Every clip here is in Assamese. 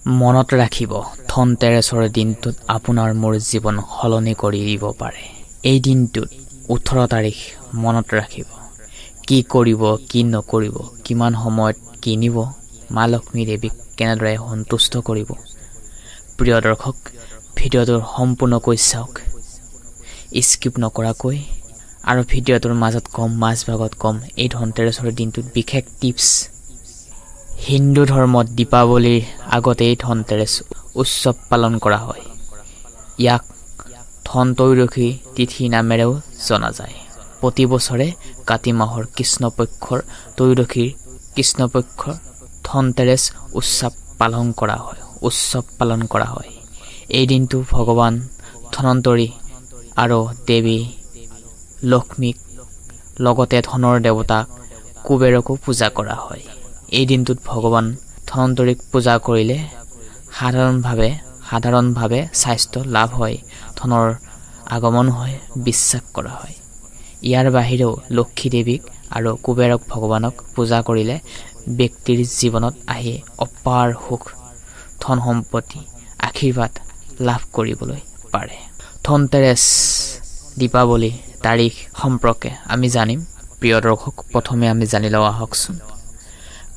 মনত ৰাখিব ধনতেৰছৰ দিনটোত আপোনাৰ মোৰ জীৱন সলনি কৰি দিব পাৰে। এই দিনটোত 18 তাৰিখ মনত ৰাখিব। কি কৰিব কি নকৰিব, কিমান সময়ত কিনিব, মা লক্ষ্মী দেৱীক কেনেদৰে সন্তুষ্ট কৰিব। প্ৰিয় দৰ্শক, ভিডিঅ'টোৰ সম্পূৰ্ণকৈ চাওক, স্কিপ নকৰাকৈ। আৰু ভিডিঅ'টোৰ মাজত মাজভাগত কম এই ধনতেৰছৰ দিনটোত বিশেষ টিপছ। হিন্দু ধৰ্মত দীপাৱলীৰ আগতেই ধনতেৰছ উৎসৱ পালন কৰা হয়। ইয়াক ধনত্ৰয়োদশী তিথি নামেৰেও জনা যায়। প্ৰতি বছৰে কাতি মাহৰ কৃষ্ণপক্ষৰ ত্ৰয়োদশীৰ কৃষ্ণপক্ষৰ ধনতেৰছ উৎসৱ পালন কৰা হয়। এই দিনটো ভগৱান ধনন্তৰী আৰু দেৱী লক্ষ্মীক লগতে ধনৰ দেৱতাক কুবেৰকো পূজা কৰা হয়। এই দিনটোত ভগৱান ধনন্তৰীক পূজা কৰিলে সাধাৰণভাৱে স্বাস্থ্য লাভ হয়, ধনৰ আগমন হয়, বিশ্বাস কৰা হয়। ইয়াৰ বাহিৰেও লক্ষ্মী দেৱীক আৰু কুবেৰক ভগৱানক পূজা কৰিলে ব্যক্তিৰ জীৱনত আহি অপাৰ সুখ, ধন সম্পত্তি, আশীৰ্বাদ লাভ কৰিবলৈ পাৰে। ধনতেৰছ দীপাৱলী তাৰিখ সম্পৰ্কে আমি জানিম। প্ৰিয় দৰ্শক, প্ৰথমে আমি জানি লওঁ আহকচোন।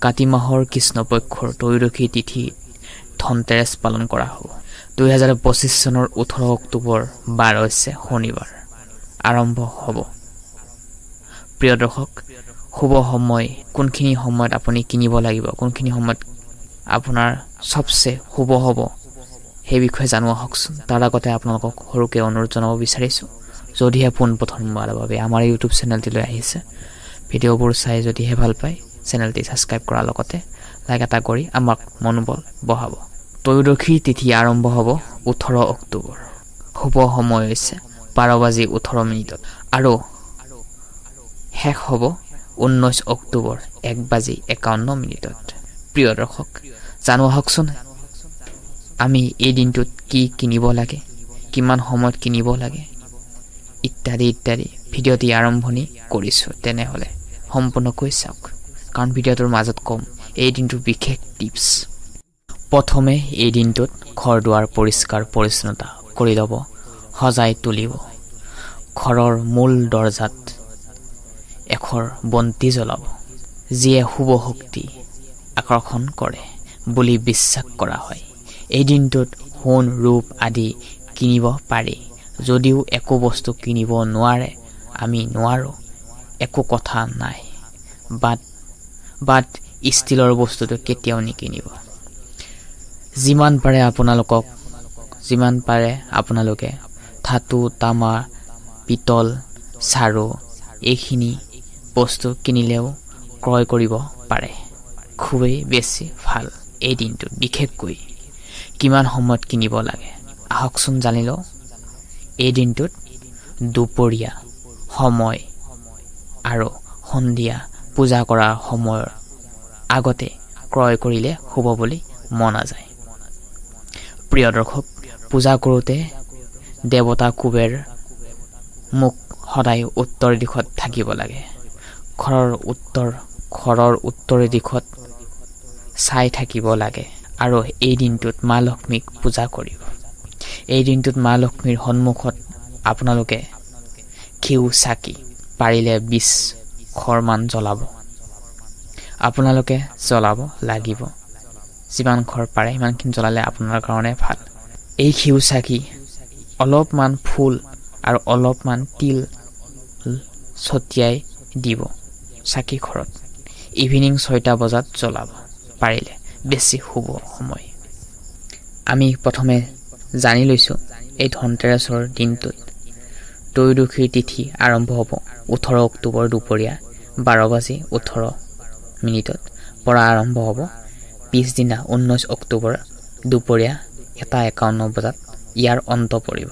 কাতি মাহৰ কৃষ্ণপক্ষৰ ত্ৰয়োদশী তিথিত ধনতেৰছ পালন কৰা হ'ব। 2025 চনৰ 18 অক্টোবৰ বাৰ হৈছে শনিবাৰ আৰম্ভ হ'ব। প্ৰিয় দৰ্শক, শুভ সময় কোনখিনি সময়ত আপুনি কিনিব লাগিব, কোনখিনি সময়ত আপোনাৰ চবচে শুভ হ'ব, সেই বিষয়ে জানো আহকচোন। তাৰ আগতে আপোনালোকক সৰুকৈ অনুৰোধ জনাব বিচাৰিছোঁ, যদিহে পোনপ্ৰথমবাৰৰ বাবে আমাৰ ইউটিউব চেনেলটিলৈ আহিছে, ভিডিঅ'বোৰ চাই যদিহে ভাল পায়, চেনেলটি ছাবস্ক্ৰাইব কৰাৰ লগতে লাইক এটা কৰি আমাক মনোবল বঢ়াব। ত্ৰয়োদশী তিথি আৰম্ভ হ'ব 18 অক্টোবৰ। শুভ সময় হৈছে 12:18 আৰু শেষ হ'ব 19 অক্টোবৰ 1:51। প্ৰিয় দৰ্শক, জানো আহকচোন আমি এই দিনটোত কি কিনিব লাগে, কিমান সময়ত কিনিব লাগে, ইত্যাদি ইত্যাদি। ভিডিঅ'টি আৰম্ভণি কৰিছোঁ, তেনেহ'লে সম্পূৰ্ণকৈ চাওক, কাৰণ ভিডিঅ'টোৰ মাজত কম এই দিনটোৰ বিশেষ টিপছ। প্ৰথমে এই দিনটোত ঘৰ দুৱাৰ পৰিষ্কাৰ পৰিচ্ছন্নতা কৰি ল'ব, সজাই তুলিব। ঘৰৰ মূল দৰজাত এখৰ বন্তি জ্বলাব, যিয়ে শুভ শক্তি আকৰ্ষণ কৰে বুলি বিশ্বাস কৰা হয়। এই দিনটোত সোণ ৰূপ আদি কিনিব পাৰি। যদিও একো বস্তু কিনিব নোৱাৰে, আমি নোৱাৰোঁ, একো কথা নাই, বাট ষ্টিলৰ বস্তুটো কেতিয়াও নিকিনিব। যিমান পাৰে আপোনালোকে ধাতু, তামা, পিতল, চাৰু এইখিনি বস্তু কিনিলেও ক্ৰয় কৰিব পাৰে। খুবেই বেছি ভাল এই দিনটোত। বিশেষকৈ কিমান সময়ত কিনিব লাগে আহকচোন জানি লওঁ। এই দিনটোত দুপৰীয়া সময় আৰু সন্ধিয়া পূজা কৰাৰ সময়ৰ আগতে ক্ৰয় কৰিলে শুভ বুলি মনা যায়। প্ৰিয় দৰ্শক, পূজা কৰোঁতে দেৱতা কুবেৰ মুখ সদায় উত্তৰ দিশত থাকিব লাগে। ঘৰৰ উত্তৰ দিশত চাই থাকিব লাগে। আৰু এই দিনটোত মা লক্ষ্মীক পূজা কৰিব। এই দিনটোত মা লক্ষ্মীৰ সন্মুখত আপোনালোকে ঘিউ চাকি পাৰিলে 20 ঘৰমান জ্বলাব। আপোনালোকে জ্বলাব লাগিব। যিমান ঘৰ পাৰে সিমানখিনি জ্বলালে আপোনাৰ কাৰণে ভাল। এই ঘিউ চাকি অলপমান ফুল আৰু অলপমান তিল ছটিয়াই দিব চাকি ঘৰত। ইভিনিং 6টা বজাত জ্বলাব পাৰিলে, বেছি শুভ সময়। আমি প্ৰথমে জানি লৈছোঁ এই ধনতেৰছৰ দিনটোত ত্ৰয়োদশীৰ তিথি আৰম্ভ হ'ব 18 অক্টোবৰ দুপৰীয়া 12:18 পৰা আৰম্ভ হ'ব। পিছদিনা 19 অক্টোবৰ দুপৰীয়া 1:51 বজাত ইয়াৰ অন্ত পৰিব।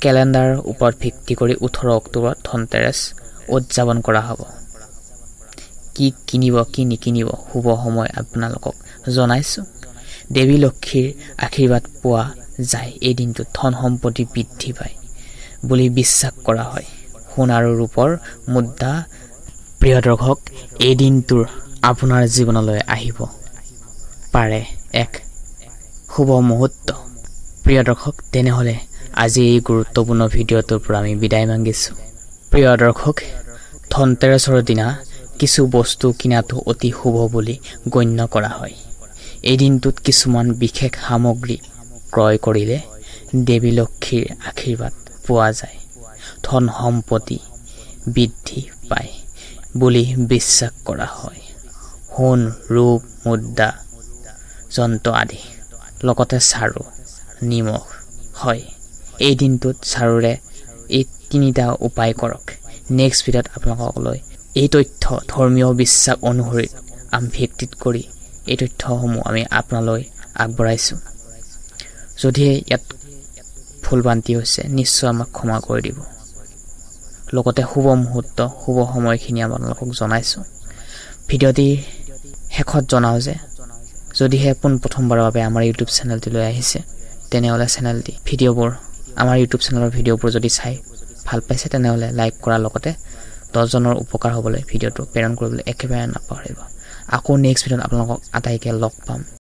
কেলেণ্ডাৰৰ ওপৰত ভিত্তি কৰি 18 অক্টোবৰত ধনতেৰছ উদযাপন কৰা হ'ব। কি কিনিব কি নিকিনিব শুভ সময় আপোনালোকক জনাইছোঁ। দেৱী লক্ষ্মীৰ আশীৰ্বাদ পোৱা যায়। এই দিনটোত ধন সম্পত্তি বৃদ্ধি পায় বুলি বিশ্বাস কৰা হয়। সোণ আৰু ৰূপৰ মুদ্ৰা। প্ৰিয় দৰ্শক, এই দিনটোৰ আপোনাৰ জীৱনলৈ আহিব পাৰে এক শুভ মুহূৰ্ত। প্ৰিয় দৰ্শক, তেনেহ'লে আজি এই গুৰুত্বপূৰ্ণ ভিডিঅ'টোৰ পৰা আমি বিদায় মাগিছোঁ। প্ৰিয় দৰ্শক, ধনতেৰছৰ দিনা কিছু বস্তু কিনাটো অতি শুভ বুলি গণ্য কৰা হয়। এই দিনটোত কিছুমান বিশেষ সামগ্ৰী ক্ৰয় কৰিলে দেৱী লক্ষ্মীৰ আশীৰ্বাদ পোৱা যায়, ধন সম্পত্তি বৃদ্ধি পায় বুলি বিশ্বাস কৰা হয়। সোণ, ৰূপ, মুদ্ৰা, যন্ত্ৰ আদি, লগতে চাৰু, নিমখ। হয়, এই দিনটোত চাৰুৰে এই 3টা উপায় কৰক। নেক্সট ভিডিঅ'ত আপোনালোকলৈ এই তথ্য ধৰ্মীয় বিশ্বাস অনুসৰি আমি ভিত্তিত কৰি এই তথ্যসমূহ আমি আপোনালৈ আগবঢ়াইছোঁ। যদিহে ইয়াত ভুলভ্ৰান্তি হৈছে নিশ্চয় আমাক ক্ষমা কৰি দিব। লগতে শুভ মুহূৰ্ত, শুভ সময়খিনি আপোনালোকক জনাইছোঁ। ভিডিঅ'টিৰ শেষত জনাওঁ যে যদিহে পোনপ্ৰথমবাৰৰ বাবে আমাৰ ইউটিউব চেনেলটিলৈ আহিছে, তেনেহ'লে আমাৰ ইউটিউব চেনেলৰ ভিডিঅ'বোৰ যদি চাই ভাল পাইছে, তেনেহ'লে লাইক কৰাৰ লগতে 10জনৰ উপকাৰ হ'বলৈ ভিডিঅ'টো প্ৰেৰণ কৰিবলৈ একেবাৰে নাপাহৰিব। আকৌ নেক্সট ভিডিঅ'ত আপোনালোকক আটাইকে লগ পাম।